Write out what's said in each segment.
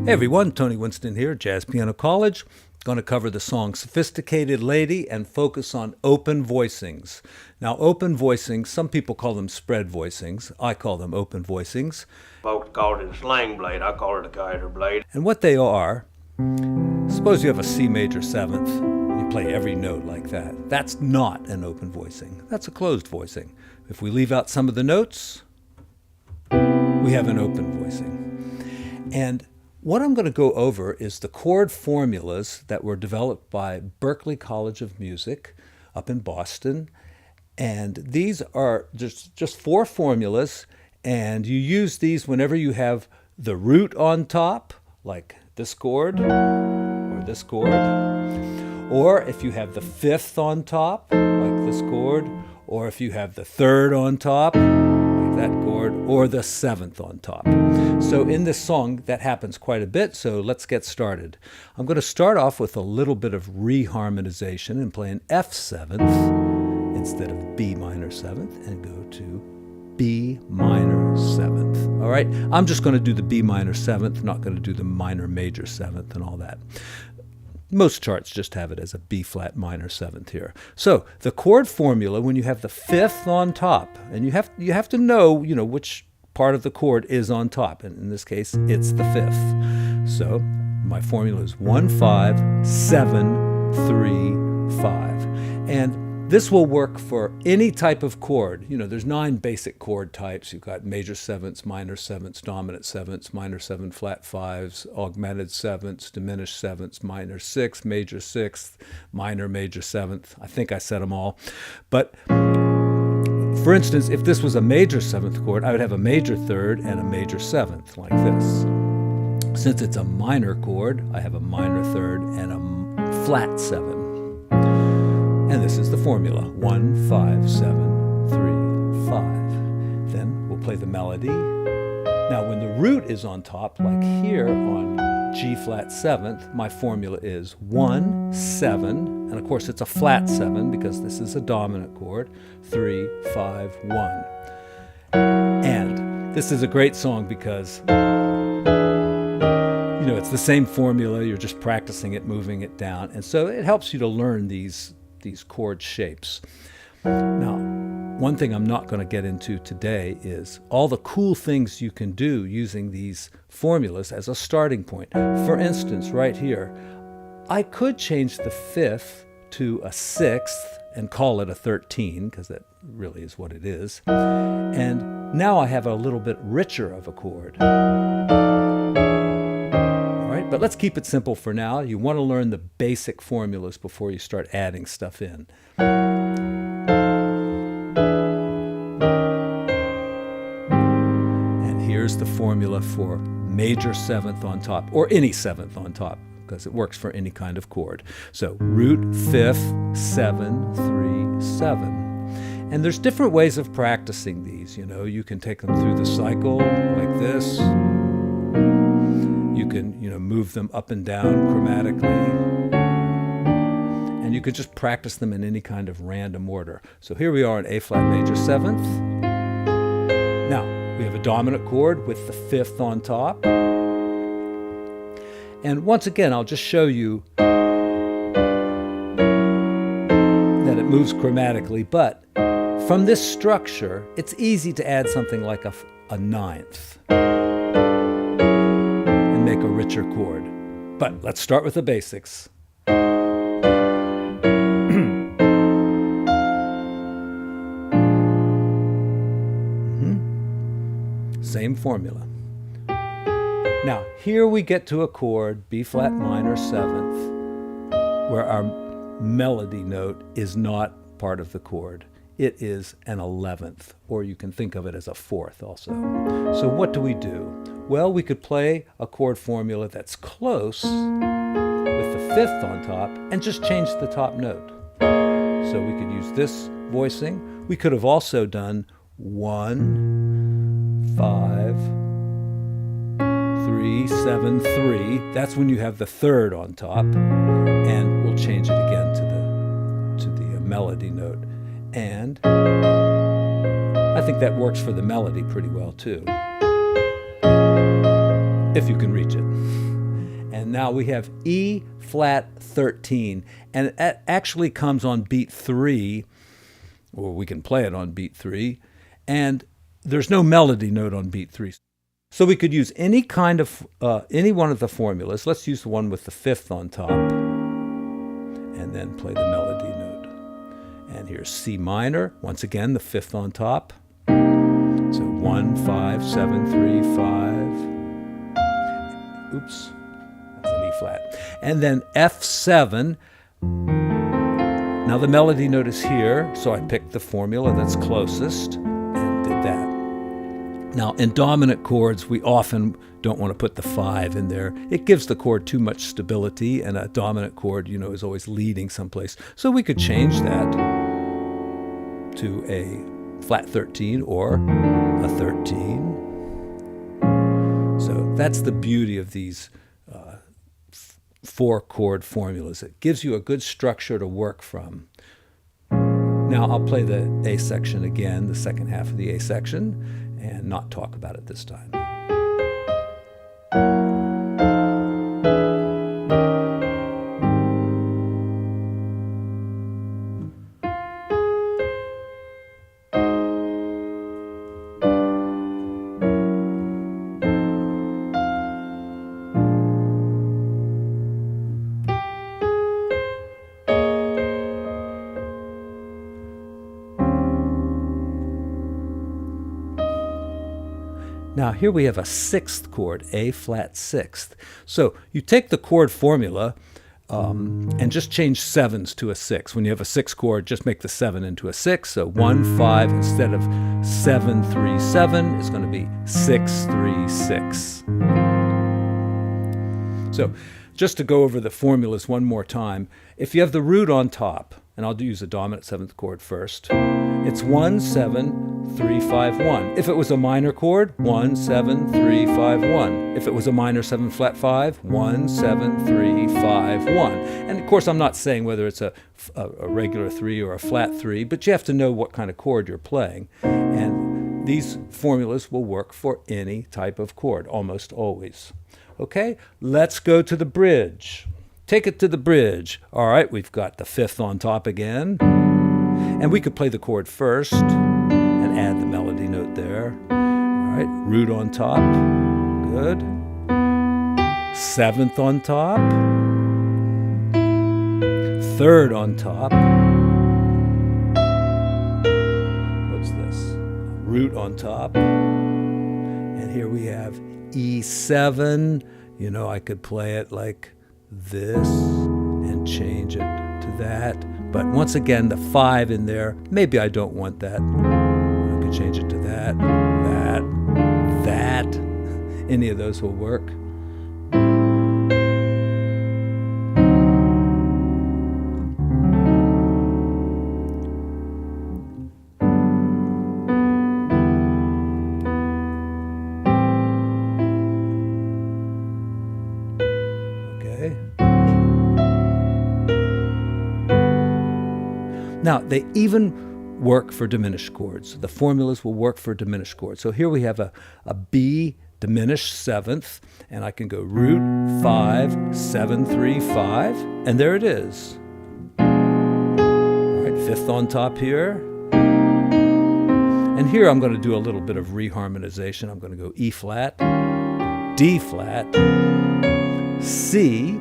Hey everyone, Tony Winston here, Jazz Piano College. Going to cover the song Sophisticated Lady and focus on open voicings. Now, open voicings, some people call them spread voicings. I call them open voicings. Folks call it a sling blade. I call it a kaiser blade. And what they are, suppose you have a C major seventh. You play every note like that. That's not an open voicing. That's a closed voicing. If we leave out some of the notes, we have an open voicing. And what I'm going to go over is the chord formulas that were developed by Berklee College of Music up in Boston. And these are just four formulas, and you use these whenever you have the root on top, like this chord or this chord, or if you have the fifth on top, like this chord, or if you have the third on top, that chord, or the seventh on top. So in this song, that happens quite a bit, so let's get started. I'm going to start off with a little bit of reharmonization and play an F seventh instead of B minor seventh and go to B minor seventh. All right, I'm just going to do the B minor seventh, not going to do the minor major seventh and all that. Most charts just have it as a B flat minor seventh here. So the chord formula, when you have the fifth on top, and you have to know, which part of the chord is on top. And in this case, it's the fifth. So my formula is 1, 5, 7, 3, 5. And this will work for any type of chord. There's 9 basic chord types. You've got major sevenths, minor sevenths, dominant sevenths, minor 7 flat 5s, augmented sevenths, diminished sevenths, minor 6, major 6th, minor major 7th. I think I said them all. But for instance, if this was a major 7th chord, I would have a major 3rd and a major 7th, like this. Since it's a minor chord, I have a minor 3rd and a flat 7. And this is the formula, 1, 5, 7, 3, 5. Then we'll play the melody. Now when the root is on top, like here on G flat 7th, my formula is 1, 7, and of course it's a flat 7 because this is a dominant chord, 3, 5, 1. And this is a great song because it's the same formula, you're just practicing it, moving it down, and so it helps you to learn these chord shapes. Now, one thing I'm not going to get into today is all the cool things you can do using these formulas as a starting point. For instance, right here, I could change the fifth to a 6th and call it a 13, because that really is what it is. And now I have a little bit richer of a chord. But let's keep it simple for now. You want to learn the basic formulas before you start adding stuff in. And here's the formula for major 7th on top, or any 7th on top, because it works for any kind of chord. So root 5th, 7, 3, 7. And there's different ways of practicing these. You can take them through the cycle like this. You can, move them up and down chromatically. And you could just practice them in any kind of random order. So here we are in A flat major 7th. Now, we have a dominant chord with the 5th on top. And once again, I'll just show you that it moves chromatically, but from this structure, it's easy to add something like a 9th. Make a richer chord. But let's start with the basics. Same formula. Now, here we get to a chord, B flat minor 7th, where our melody note is not part of the chord. It is an 11th, or you can think of it as a 4th also. So what do we do? Well, we could play a chord formula that's close with the 5th on top and just change the top note. So we could use this voicing. We could have also done 1, 5, 3, 7, 3. That's when you have the 3rd on top, and we'll change it again to the melody note. And I think that works for the melody pretty well too, if you can reach it. Now we have E flat 13, and it actually comes on beat 3, or we can play it on beat 3, and there's no melody note on beat 3. So we could use any kind of, any one of the formulas. Let's use the one with the 5th on top, and then play the melody note. And here's C minor, once again the 5th on top. So 1, 5, 7, 3, 5. Oops, that's an E flat. And then F7. Now the melody note is here, so I picked the formula that's closest and did that. Now in dominant chords, we often don't want to put the 5 in there. It gives the chord too much stability, and a dominant chord, is always leading someplace. So we could change that to a flat 13 or a 13. So that's the beauty of these 4-chord formulas. It gives you a good structure to work from. Now I'll play the A section again, the second half of the A section, and not talk about it this time. Now here we have a 6th chord, A flat 6th. So you take the chord formula and just change 7s to a 6. When you have a 6 chord, just make the 7 into a 6. So 1, 5, instead of 7, 3, 7, it's going to be 6, 3, 6. So just to go over the formulas one more time, if you have the root on top, and I'll use a dominant 7th chord first, it's 1, 7, 3, 5, 1. If it was a minor chord, 1, 7, 3, 5, 1. If it was a minor 7 flat 5, 1, 7, 3, 5, 1. And of course I'm not saying whether it's a regular 3 or a flat 3, but you have to know what kind of chord you're playing. And these formulas will work for any type of chord, almost always. Okay, let's go to the bridge. Take it to the bridge. All right, we've got the 5th on top again. And we could play the chord first and add the melody note there. All right, root on top. Good. 7th on top. 3rd on top. What's this? Root on top. And here we have E7. I could play it like this and change it to that, but once again the 5 in there, maybe I don't want that. I could change it to that. Any of those will work. Now, they even work for diminished chords. The formulas will work for diminished chords. So here we have a B diminished 7th, and I can go root 5, 7, 3, 5, and there it is. All right, 5th on top here. And here I'm going to do a little bit of reharmonization. I'm going to go E flat, D flat, C,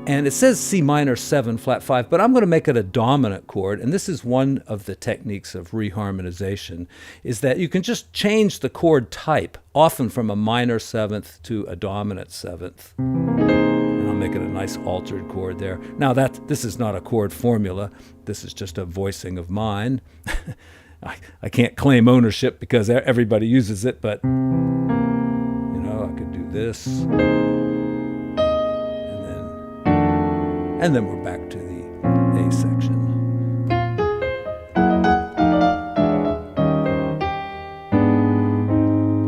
and it says C minor 7 flat 5, but I'm going to make it a dominant chord, and this is one of the techniques of reharmonization, is that you can just change the chord type, often from a minor 7th to a dominant 7th. And I'll make it a nice altered chord there. Now this is not a chord formula, this is just a voicing of mine. I can't claim ownership because everybody uses it, but I could do this. And then we're back to the A section.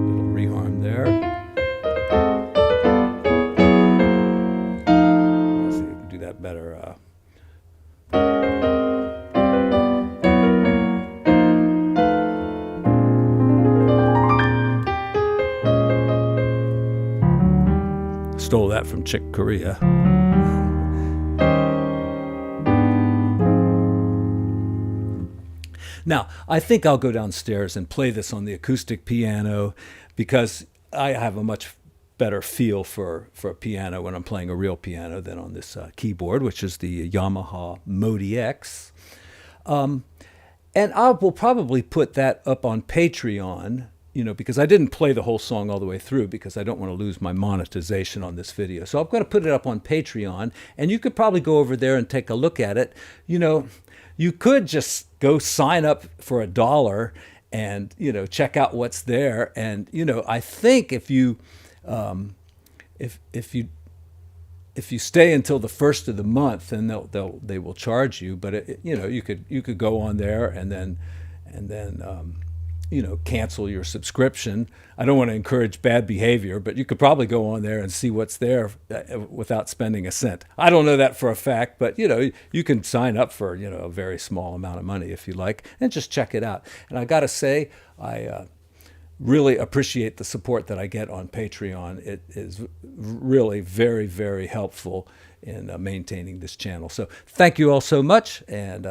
Little reharm there. Let's see if we can do that better. Stole that from Chick Corea. Now, I think I'll go downstairs and play this on the acoustic piano because I have a much better feel for a piano when I'm playing a real piano than on this keyboard, which is the Yamaha Modi X. And I will probably put that up on Patreon, because I didn't play the whole song all the way through because I don't want to lose my monetization on this video. So I'm going to put it up on Patreon, and you could probably go over there and take a look at it. You could just go sign up for $1 and, check out what's there. And, I think if you stay until the first of the month, then they will charge you. But you could go on there and then cancel your subscription. I don't want to encourage bad behavior, but you could probably go on there and see what's there without spending a cent. I don't know that for a fact, but you can sign up for a very small amount of money if you like, and just check it out. And I got to say, I really appreciate the support that I get on Patreon. It is really very, very helpful in maintaining this channel. So thank you all so much, and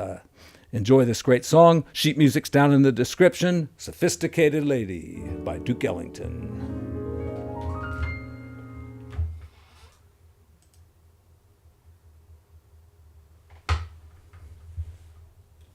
enjoy this great song. Sheet music's down in the description. Sophisticated Lady by Duke Ellington.